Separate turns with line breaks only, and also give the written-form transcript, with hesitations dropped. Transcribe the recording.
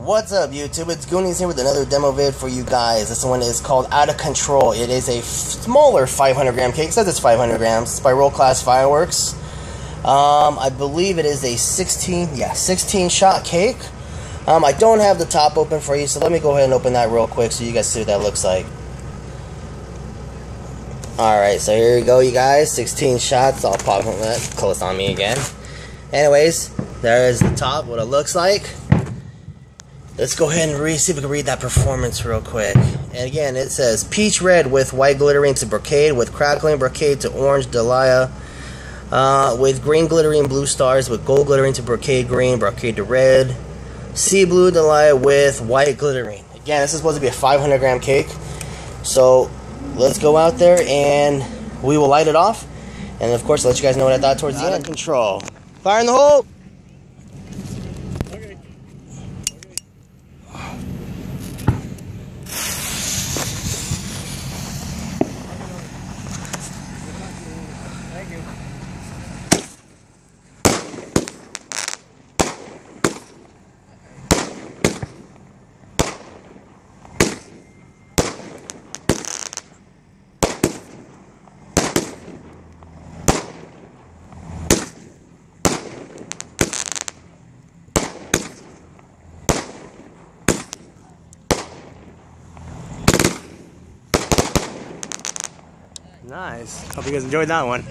What's up, YouTube? It's Goonies here with another demo vid for you guys. This one is called Outta Control. It is a smaller 500 gram cake. It says it's 500 grams. It's by Roll Class Fireworks. I believe it is a 16 shot cake. I don't have the top open for you, so let me go ahead and open that real quick so you guys see what that looks like. Alright, so here we go, you guys. 16 shots. I'll pop that close on me again. Anyways, there is the top, what it looks like. Let's go ahead and see if we can read that performance real quick. And again, it says peach red with white glittering to brocade, with crackling brocade to orange dahlia, with green glittering blue stars, with gold glittering to brocade green, brocade to red, sea blue dahlia with white glittering. Again, this is supposed to be a 500 gram cake. So let's go out there and we will light it off. And of course, I'll let you guys know what I thought towards the end. Outta Control. Fire in the hole!
Thank you.
Nice. Hope you guys enjoyed that one.